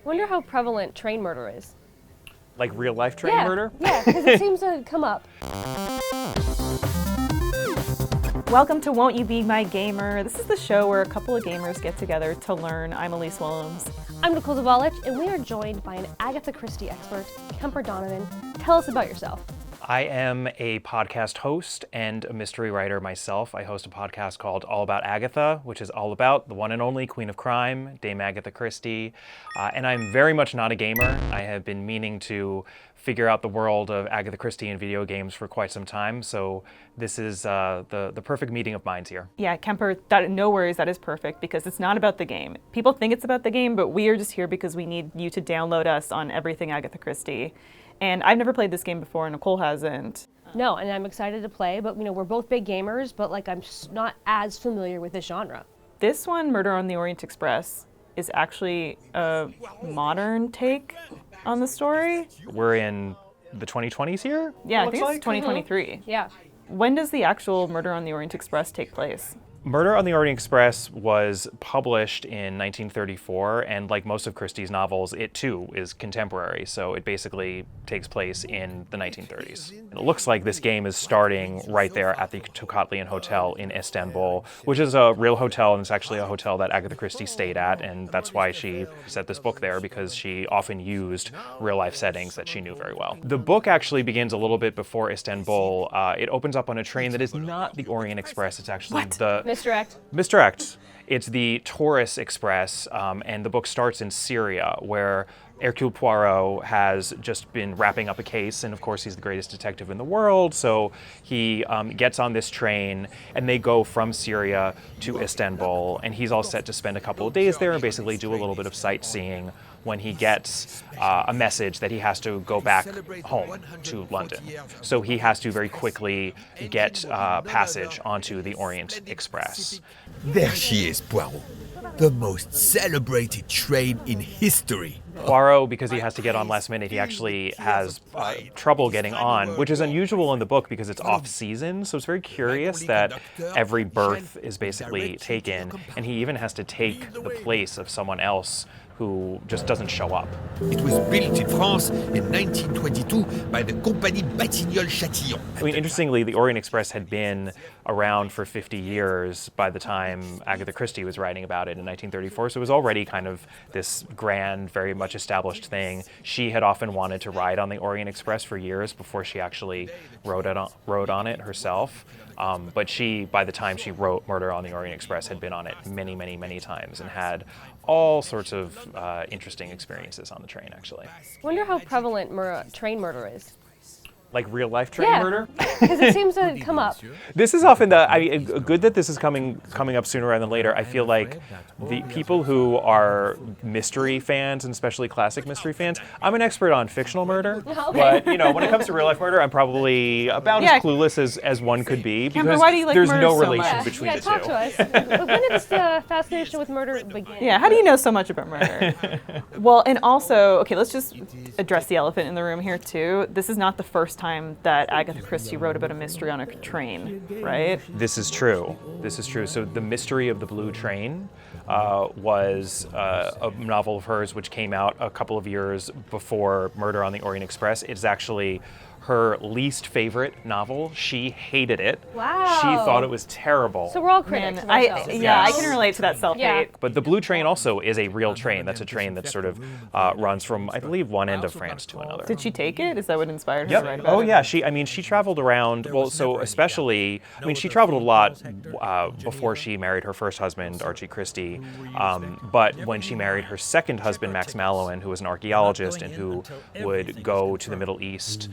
Wonder how prevalent train murder is. Like real life train murder? Yeah, because it seems to come up. Welcome to Won't You Be My Gamer? This is the show where a couple of gamers get together to learn. I'm Elise Willems. I'm Nicole Zawalich, and we are joined by an Agatha Christie expert, Kemper Donovan. Tell us about yourself. I am a podcast host and a mystery writer myself. I host a podcast called All About Agatha, which is all about the one and only Queen of Crime, Dame Agatha Christie. And I'm very much not a gamer. I have been meaning to figure out the world of Agatha Christie in video games for quite some time. So this is the perfect meeting of minds here. Yeah, Kemper, no worries, that is perfect because it's not about the game. People think it's about the game, but we are just here because we need you to download us on everything Agatha Christie. And I've never played this game before, and Nicole hasn't. No, and I'm excited to play, but we're both big gamers, but I'm just not as familiar with this genre. This one, Murder on the Orient Express, is actually a modern take on the story. We're in the 2020s here? Yeah, I think it's 2023. Mm-hmm. Yeah. When does the actual Murder on the Orient Express take place? Murder on the Orient Express was published in 1934, and like most of Christie's novels, it too is contemporary, so it basically takes place in the 1930s. It looks like this game is starting right there at the Tokatlian Hotel in Istanbul, which is a real hotel, and it's actually a hotel that Agatha Christie stayed at, and that's why she set this book there, because she often used real-life settings that she knew very well. The book actually begins a little bit before Istanbul. It opens up on a train that is not the Orient Express, it's actually Misdirect. It's the Taurus Express, and the book starts in Syria, where Hercule Poirot has just been wrapping up a case, and of course he's the greatest detective in the world, so he gets on this train, and they go from Syria to Istanbul, and he's all set to spend a couple of days there and basically do a little bit of sightseeing when he gets a message that he has to go back home to London. So he has to very quickly get passage onto the Orient Express. There she is, Poirot. The most celebrated train in history. Poirot, because he has to get on last minute, he actually has trouble getting on, which is unusual in the book because it's off-season, so it's very curious that every berth is basically taken, and he even has to take the place of someone else who just doesn't show up. It was built in France in 1922 by the Compagnie Batignolles-Châtillon. I mean, interestingly, the Orient Express had been around for 50 years by the time Agatha Christie was writing about it in 1934, so it was already kind of this grand, very much established thing. She had often wanted to ride on the Orient Express for years before she actually rode on it herself. But she, by the time she wrote Murder on the Orient Express, had been on it many, many, many times and had all sorts of interesting experiences on the train, actually. Wonder how prevalent train murder is. Like real life train murder? Because it seems to come up. This is often good that this is coming up sooner rather than later. I feel like the people who are mystery fans, and especially classic mystery fans, I'm an expert on fictional murder, but when it comes to real life murder, I'm probably about as clueless as one could be, because why do you like there's murder no so relation much? between the talk two. to us. When did this fascination with murder begin? Yeah, how do you know so much about murder? Well, and also, okay, let's just address the elephant in the room here too. This is not the first time that Agatha Christie wrote about a mystery on a train, right? This is true. So The Mystery of the Blue Train was a novel of hers which came out a couple of years before Murder on the Orient Express. It's actually her least favorite novel. She hated it. Wow. She thought it was terrible. So we're all critics. Man, I can relate to that self-hate. Yeah. But the Blue Train also is a real train. That's a train that sort of runs from, I believe, one end of France to another. Did she take it? Is that what inspired her to write about it? Oh yeah, she traveled around, she traveled a lot before she married her first husband, Archie Christie, but when she married her second husband, Max Mallowan, who was an archaeologist and who would go to the Middle East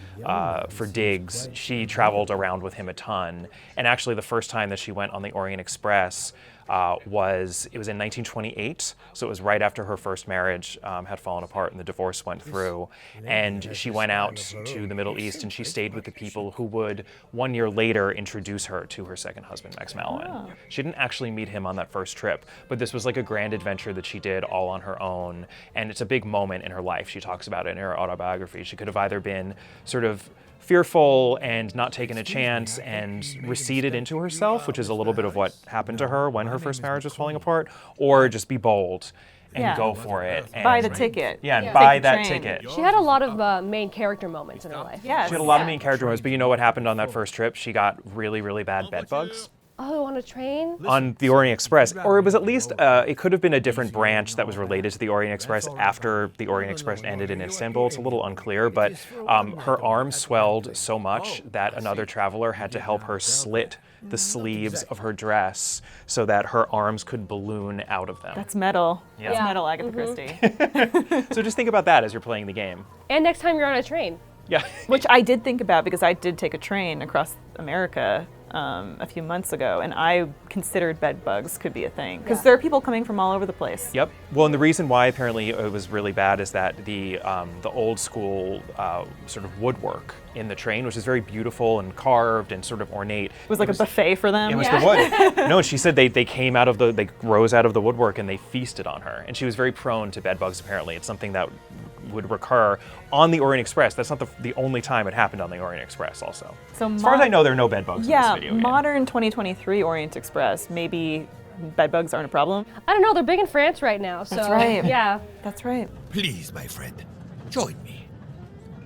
for digs, she traveled around with him a ton. And actually the first time that she went on the Orient Express was in 1928, so it was right after her first marriage had fallen apart and the divorce went through, and she went out to the Middle East and she stayed with the people who would 1 year later introduce her to her second husband, Max Mallowan. Oh. She didn't actually meet him on that first trip, but this was like a grand adventure that she did all on her own, and it's a big moment in her life. She talks about it in her autobiography. She could have either been sort of fearful and not taken a chance and receded into herself, which is a little bit of what happened to her when her first marriage was falling apart, or just be bold and Yeah. go for it. And, Buy the ticket. Yeah, and Take buy the that train. ticket. She had a lot of main character moments in her life. Yes. She had a lot of main character moments, but you know what happened on that first trip? She got really, really bad bed bugs. Oh, on a train? On the Orient Express, or it was at least, it could have been a different branch that was related to the Orient Express after the Orient Express ended in Istanbul. It's a little unclear, but her arm swelled so much that another traveler had to help her slit the sleeves of her dress so that her arms could balloon out of them. That's metal. Yeah. That's Yeah. metal, Agatha Christie. So just think about that as you're playing the game. And next time you're on a train. Yeah. Which I did think about because I did take a train across America a few months ago, and I considered bed bugs could be a thing because there are people coming from all over the place. Yep. Well, and the reason why apparently it was really bad is that the old school sort of woodwork in the train, which is very beautiful and carved and sort of ornate. It was like a buffet for them. It was the wood. No, she said they came out of they rose out of the woodwork and they feasted on her. And she was very prone to bed bugs, apparently. It's something that would recur on the Orient Express. That's not the only time it happened on the Orient Express also. So as far as I know, there are no bed bugs in this Yeah, video game. modern 2023 Orient Express, maybe bed bugs aren't a problem. I don't know, they're big in France right now, so. That's right. Yeah. That's right. Please, my friend, join me.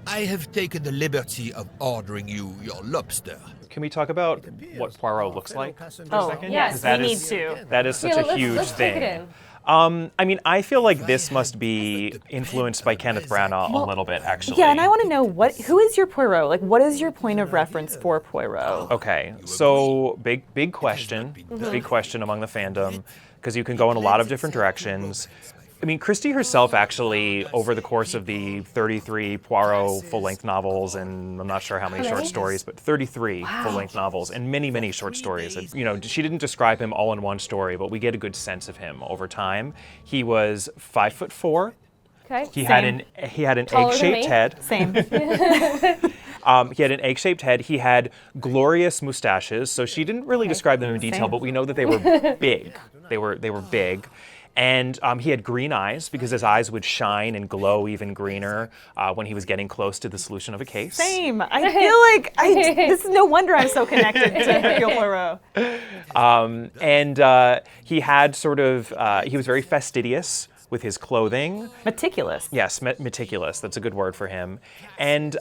I have taken the liberty of ordering you your lobster. Can we talk about what Poirot looks like for a second? yes, 'Cause that we is- need to. That is such Yeah, a huge let's thing. take it in. I mean, I feel like this must be influenced by Kenneth Branagh a little bit, actually. Yeah, and I want to know who is your Poirot? Like, what is your point of reference for Poirot? Okay, so big question, big question among the fandom, because you can go in a lot of different directions. I mean, Christie herself actually, over the course of the 33 Poirot full-length novels, and I'm not sure how many short stories, but 33 full-length novels, and many, many short stories. And, you know, she didn't describe him all in one story, but we get a good sense of him over time. He was 5'4". Okay. He had an Taller than egg-shaped me. head. Same. He had an egg-shaped head. He had glorious mustaches. So she didn't really describe them in detail, Same. but we know that they were big. They were big. And he had green eyes because his eyes would shine and glow even greener when he was getting close to the solution of a case. Same. I feel like this is no wonder I'm so connected to Hercule Poirot. And he had sort of, he was very fastidious with his clothing. Meticulous. Yes, meticulous. That's a good word for him. And,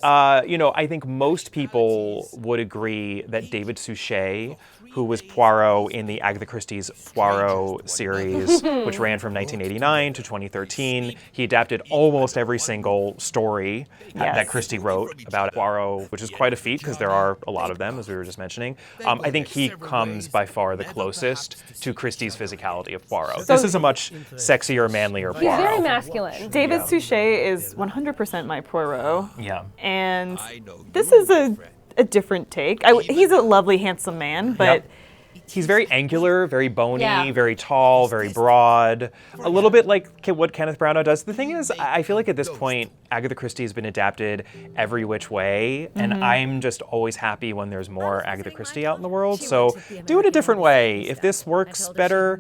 you know, I think most people would agree that David Suchet, who was Poirot in the Agatha Christie's Poirot series, which ran from 1989 to 2013, he adapted almost every single story that Christie wrote about Poirot, which is quite a feat because there are a lot of them, as we were just mentioning. I think he comes by far the closest to Christie's physicality of Poirot. This is a much sexier, manlier He's very Poirot. masculine. David Suchet is 100% my Poirot. Yeah. And this is a different take. He's a lovely, handsome man, but He's very angular, very bony, Yeah. very tall, very broad. A little bit like what Kenneth Branagh does. The thing is, I feel like at this point, Agatha Christie has been adapted every which way, and I'm just always happy when there's more Agatha Christie out in the world. So do it a different way. If this works better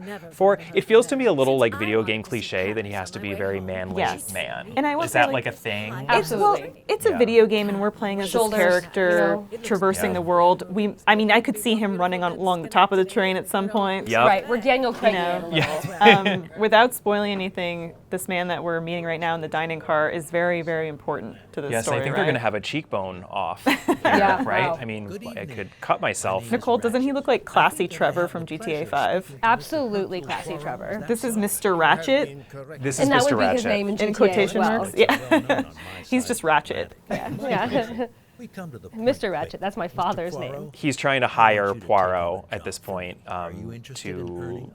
it feels to me a little like video game cliche that he has to be a very manly Yes. man. And I will is say, that like, like a thing? Absolutely. It's a video game, and we're playing as this Shoulders, character you know. traversing Yeah. the world. I mean, I could see him running along the top of the train at some point. Yep. Right, we're Daniel Craig. know. Without spoiling anything, this man that we're meeting right now in the dining car is very, very important to this Yes, story. I think right? they're going to have a cheekbone off. Yeah, right? wow. I mean, I could cut myself. Nicole, doesn't he look like classy Trevor from GTA 5? Absolutely classy Trevor. This is Mr. Ratchet, This is And that Mr. would be Ratchet. his name in GTA in quotation as well. marks. Yeah. He's just Ratchet. Yeah. Mr. Ratchet, that's my father's name. He's trying to hire Poirot at this point to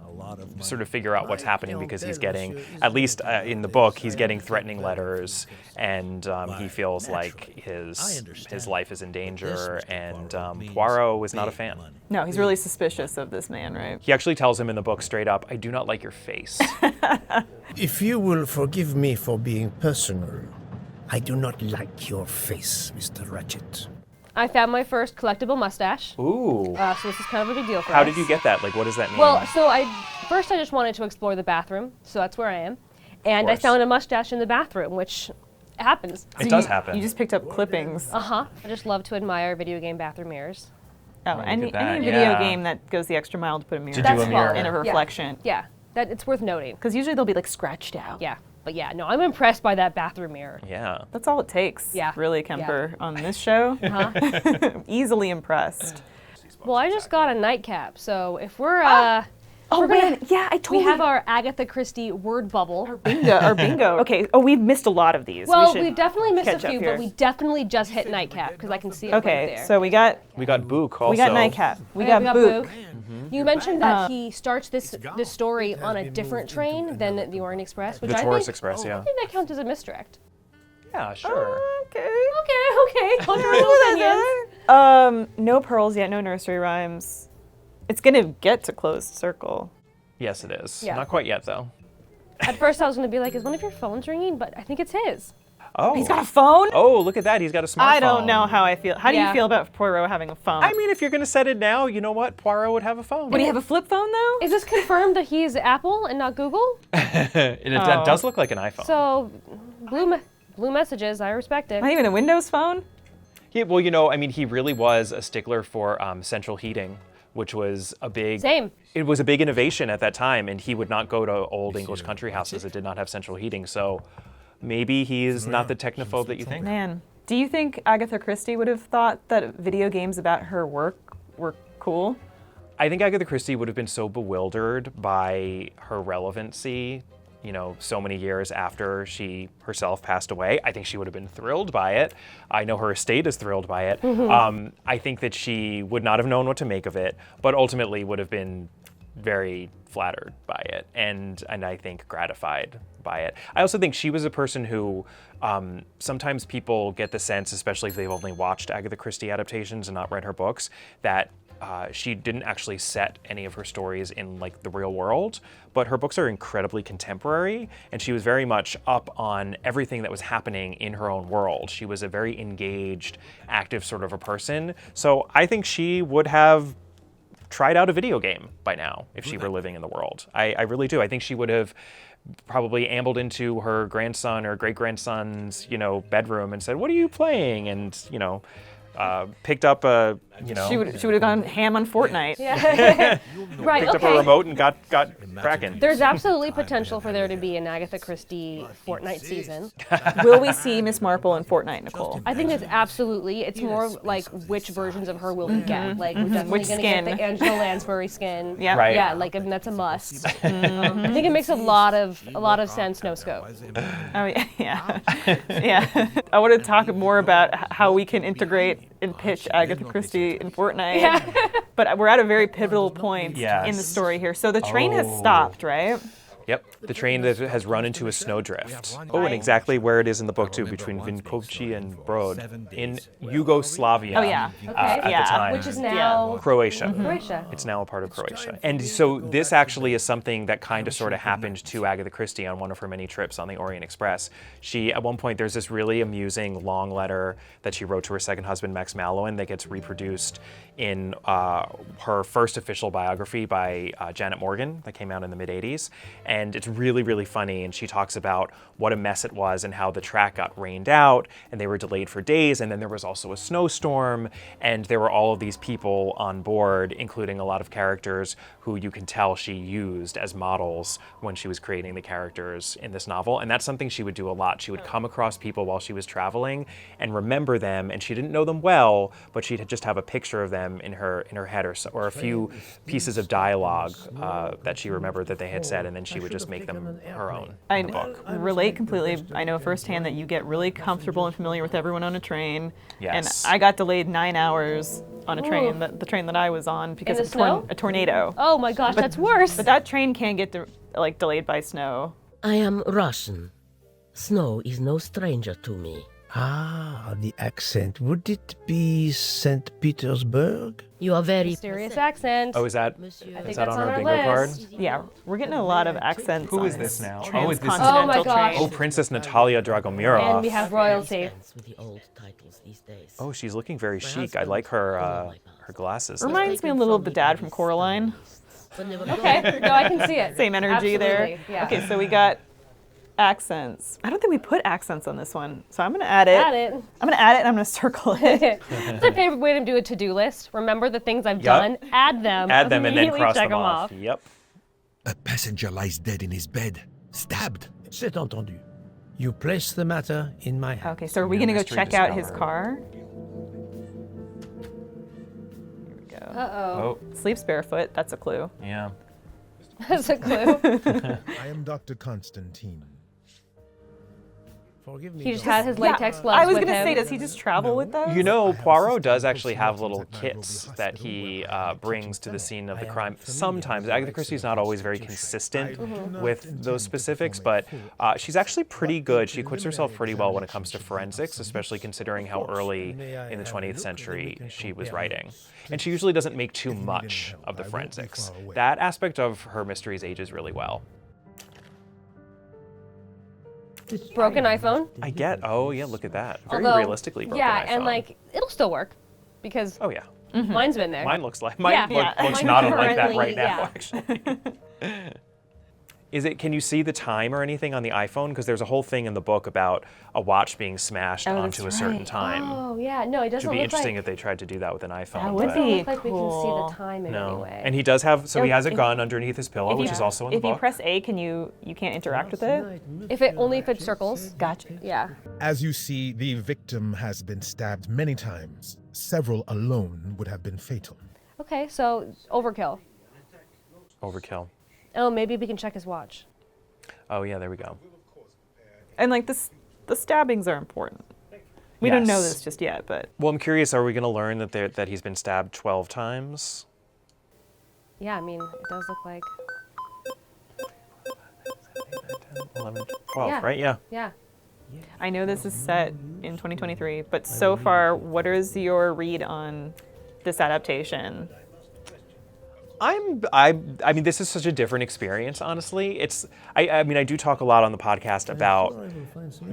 sort of figure out what's happening because he's getting, at least in the book, he's getting threatening letters, and he feels like his life is in danger, and Poirot is not a fan. No, he's really suspicious of this man, right? He actually tells him in the book straight up, "I do not like your face." If you will forgive me for being personal, I do not like your face, Mr. Ratchet. I found my first collectible mustache, Ooh. so this is kind of a big deal for us. How did you get that? Like, what does that mean? Well, so I just wanted to explore the bathroom, so that's where I am. And I course. found a mustache in the bathroom, which happens. it does happen. You just picked up clippings. I just love to admire video game bathroom mirrors. Oh, look any at that, video yeah. game that goes the extra mile to put a mirror To do That's a mirror. fun. in a Yeah. reflection. Yeah. That it's worth noting. Because usually they'll be like scratched out. Yeah, but yeah, no, I'm impressed by that bathroom mirror. Yeah. That's all it takes, Yeah. really, Kemper, on this show. Easily impressed. Well, I just got a nightcap, so if we're Oh, we're gonna- man, yeah, I we totally have our Agatha Christie word bubble. Our bingo. Okay, we've missed a lot of these. Well, should we've definitely missed a catch up few, here. but we definitely just hit nightcap because I can see it right Okay, there. so we got Book also. we got nightcap. We Okay, got Book. You mentioned that he starts this story on a different train than the Orient Express, which The I Taurus think, Express, I yeah. think that counts as a misdirect. Yeah, sure. Okay. Okay, controversial opinions. No pearls yet. No nursery rhymes. It's gonna get to closed circle. Yes, it is. Yeah. Not quite yet, though. At first, I was going to be like, is one of your phones ringing? But I think it's his. Oh. He's got a phone. Oh, look at that. He's got a smartphone. I don't know how I feel. How do you Yeah. feel about Poirot having a phone? I mean, if you're going to set it now, you know what? Poirot would have a phone. would he have a flip phone though? Is this confirmed that he's Apple and not Google? It does look like an iPhone. So, blue messages, I respect it. Not even a Windows phone. Yeah, well, you know, I mean, he really was a stickler for central heating, which was a big... Same. It was a big innovation at that time, and he would not go to old English country houses that did not have central heating, so maybe he's not the technophobe that you think. Man, do you think Agatha Christie would have thought that video games about her work were cool? I think Agatha Christie would have been so bewildered by her relevancy, you know, so many years after she herself passed away. I think she would have been thrilled by it. I know her estate is thrilled by it. I think that she would not have known what to make of it, but ultimately would have been very flattered by it and I think gratified by it. I also think she was a person who sometimes people get the sense, especially if they've only watched Agatha Christie adaptations and not read her books, that she didn't actually set any of her stories in like the real world, but her books are incredibly contemporary, and she was very much up on everything that was happening in her own world. She was a very engaged, active sort of a person. So I think she would have tried out a video game by now if she were living in the world. I really do. I think she would have probably ambled into her grandson or great-grandson's, you know, bedroom and said, "What are you playing?" And, you know, picked up a, you know, She would have gone ham on Fortnite. Right, picked up a okay. remote and got cracking. There's absolutely potential for there to be an Agatha Christie Fortnite season. Will we see Miss Marple in Fortnite, Nicole? I think it's absolutely, it's more like which versions of her will we get. Like, we're definitely Which going to get skin? the Angela Lansbury skin. Yeah. Right. Yeah, like, I mean, that's a must. I think it makes a lot of sense, no scope. Oh yeah, yeah, yeah. I want to talk more about how we can integrate and pitch Agatha Christie in Fortnite. Yeah. But we're at a very pivotal point Yes. in the story here. So the train has Oh. stopped, right? Yep, the train that has run into a snowdrift. Oh, and exactly where it is in the book too, between Vinkovci and Brod in Yugoslavia. Oh, yeah. At Yeah. the time. Which is now Croatia. Croatia. It's now a part of Croatia. And so this actually is something that kind of sort of happened to Agatha Christie on one of her many trips on the Orient Express. She, at one point, there's this really amusing long letter that she wrote to her second husband, Max Mallowan, that gets reproduced in her first official biography by Janet Morgan that came out in the mid-'80s. And it's really, really funny. And she talks about what a mess it was and how the track got rained out and they were delayed for days. And then there was also a snowstorm. And there were all of these people on board, including a lot of characters who you can tell she used as models when she was creating the characters in this novel. And that's something she would do a lot. She would come across people while she was traveling and remember them. And she didn't know them well, but she'd just have a picture of them in her head or a few pieces of dialogue that she remembered that they had said, and then she would just make them her own I in the book. relate completely. I know firsthand that you get really comfortable and familiar with everyone on a train. Yes. And I got delayed 9 hours on a train, the train that I was on, because In of the snow? a tornado. Oh my gosh, that's worse. But that train can get delayed by snow. I am Russian. Snow is no stranger to me. Ah, the accent. Would it be St. Petersburg? You are very Mysterious accent. Oh, is that Monsieur. I think that that's on on our our bingo list. card? Yeah, we're getting a lot of accents. Who on is this now? Oh, is this- transcontinental Oh my gosh. Oh, train. Princess Natalia And Dragomirov. we have royalty. With the old titles these days. Oh, she's looking very chic. I like her glasses. Reminds me a little of the dad from Coraline. Okay, no, I can see it. Same energy there. Absolutely, yeah. Okay, so we got accents. I don't think we put accents on this one, so I'm gonna add it. Add it. I'm gonna add it and I'm gonna circle it. It's my favorite way to do a to-do list. Remember the things I've Yup. done, add them, Add them and then immediately cross check them off. Yep. A passenger lies dead in his bed, stabbed. C'est entendu. You place the matter in my hands. Okay, so are we gonna go mystery check out his discovered. car? Here we go. Uh-oh. Oh, Sleeps barefoot. That's a clue. yeah. That's a clue. I am Dr. Constantine. Forgive me. He just Doctor. had his latex gloves I was with gonna him. say, does he just travel with those? You know, I have Poirot also does been actually have fortunate little at Nairobi kits that Hospital he where I brings to the scene of the I am crime. familiar Sometimes with Agatha the Christie's not always very consistent I do not with intend those to specifics, perform a but full she's actually pretty but good. the She acquits herself preliminary pretty well when it comes to examination should be forensics, possible. especially considering how Of course. early May I in the have a 20th look, and then we century can she was compare writing. notes? And she usually doesn't make too If you need much any help, of the I won't be forensics. far away. That aspect of her mysteries ages really well. Broken iPhone. I get, oh yeah, look at that. Very Although, realistically broken yeah, iPhone. and like it'll still work because Oh yeah. mine's been there. Mine looks like mine Yeah. looks Mine not unlike that currently, right now, yeah. actually. Is it? Can you see the time or anything on the iPhone? Because there's a whole thing in the book about a watch being smashed Oh, onto a that's certain right. time. Oh yeah, no, it It doesn't would be look interesting like. if they tried to do that with an iPhone. That would but be Doesn't look like we can see cool. the time in no. any way. And he does have, so he has a If- gun underneath his pillow, if which you- is also in the If you book. press A, you can't interact with it? If it only if it circles. Gotcha. Yeah. As you see, the victim has been stabbed many times. Several alone would have been fatal. Okay, so overkill. Overkill. Oh, maybe we can check his watch. Oh yeah, there we go. And like this, the stabbings are important. We don't know Yes. this just yet, but Well, I'm curious, are we going to learn that he's been stabbed 12 times? Yeah, I mean, it does look like. 11, 12, Yeah. right? Yeah. Yeah. I know this is set in 2023. But so far, what is your read on this adaptation? I mean, this is such a different experience, honestly. I mean, I do talk a lot on the podcast about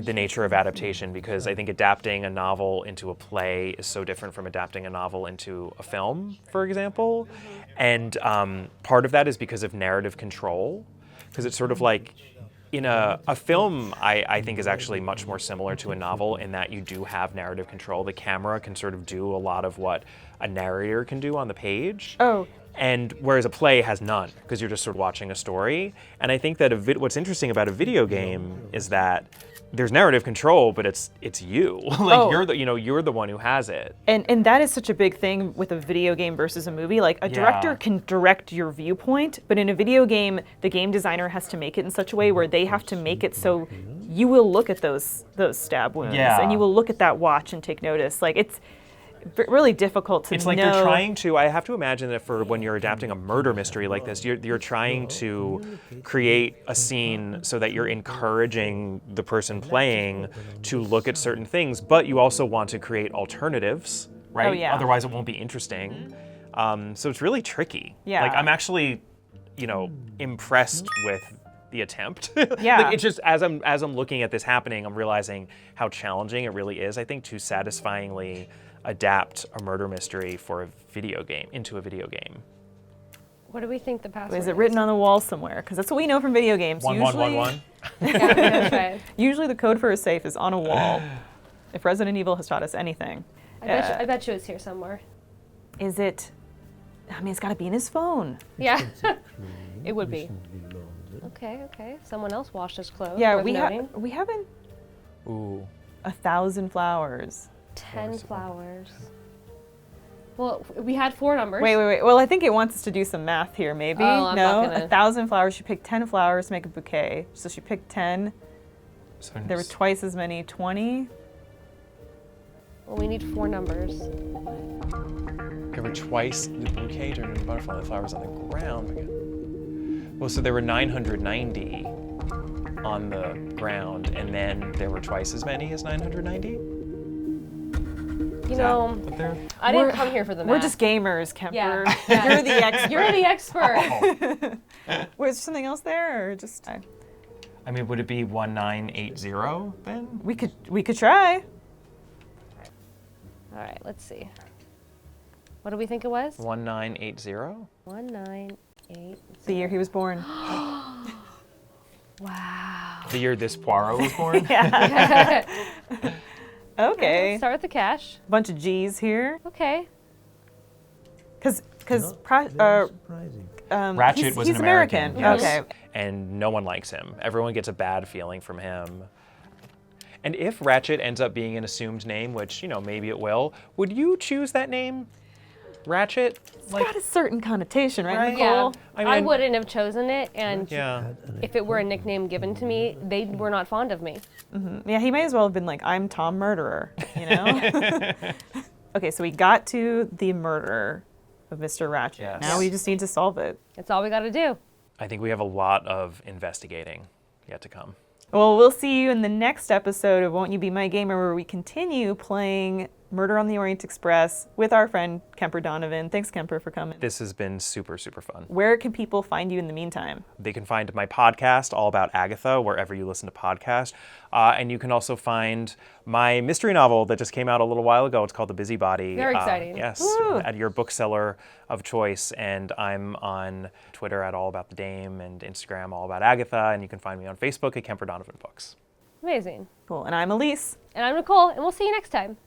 the nature of adaptation because I think adapting a novel into a play is so different from adapting a novel into a film, for example. And part of that is because of narrative control, because it's sort of like in a film, I think is actually much more similar to a novel in that you do have narrative control. The camera can sort of do a lot of what a narrator can do on the page. Oh, And whereas a play has none, because you're just sort of watching a story. And I think that what's interesting about a video game is that there's narrative control, but it's you. Like Oh. you're the one who has it. and that is such a big thing with a video game versus a movie. Like a director Yeah. can direct your viewpoint, but in a video game, the game designer has to make it in such a way where they have to make it so you will look at those stab wounds Yeah. and you will look at that watch and take notice. Like it's really difficult to It's like know. they're trying to. I have to imagine that for when you're adapting a murder mystery like this, you're trying to create a scene so that you're encouraging the person playing to look at certain things, but you also want to create alternatives, right? Oh, yeah. Otherwise, it won't be interesting. So it's really tricky. Yeah. Like I'm actually, impressed with the attempt. Yeah. Like it's just as I'm looking at this happening, I'm realizing how challenging it really is. I think to satisfyingly adapt a murder mystery for a video game into a video game. What do we think the password Is it written on the wall somewhere? Because that's what we know from video games. 1111. Yeah, that's right. Usually the code for a safe is on a wall. If Resident Evil has taught us anything. I bet you it's here somewhere. Is it? I mean, it's got to be in his phone. Yeah. It would be. Okay. Someone else washed his clothes. Yeah, worth we noting. haven't Ooh. 1,000 flowers. 10 flowers. Well, we had 4 numbers. Wait. Well, I think it wants us to do some math here, maybe. Oh, I'm no, not gonna- 1,000 flowers. She picked 10 flowers to make a bouquet. So she picked 10. So There were twice as many, 20. Well, we need 4 numbers. there were twice the bouquet turned into a butterfly, the flowers on the ground. Well, so there were 990 on the ground, and then there were twice as many as 990? You know, But there. I didn't come here for the math. We're just gamers, Kemper. Yeah. You're the expert. You're the expert. Was there something else there, or just? I mean, would it be 1980 then? We could try. All right, let's see. What do we think it was? 1980? 198. The year he was born. Wow. The year this Poirot was born? Okay. Start with the cash. Bunch of G's here. Okay. Because Surprising. Ratchet was he's an American. Yes. Yes. Okay. And no one likes him. Everyone gets a bad feeling from him. And if Ratchet ends up being an assumed name, which, maybe it will, would you choose that name? Ratchet? It's got a certain connotation, right, Right. Nicole? Yeah, I I mean- wouldn't have chosen it, and Yeah. if it were a nickname given to me, they were not fond of me. Yeah, he might as well have been like, I'm Tom Murderer, Okay, so we got to the murder of Mr. Ratchet. Yes. Now we just need to solve it. That's all we got to do. I think we have a lot of investigating yet to come. Well, we'll see you in the next episode of Won't You Be My Gamer, where we continue playing Murder on the Orient Express with our friend Kemper Donovan. Thanks, Kemper, for coming. This has been super, super fun. Where can people find you in the meantime? They can find my podcast, All About Agatha, wherever you listen to podcasts. And you can also find my mystery novel that just came out a little while ago. It's called The Busybody. Very exciting. Yes, Woo. at your bookseller of choice. And I'm on Twitter at All About the Dame and Instagram All About Agatha. And you can find me on Facebook at Kemper Donovan Books. Amazing. Cool. And I'm Elise. And I'm Nicole, and we'll see you next time.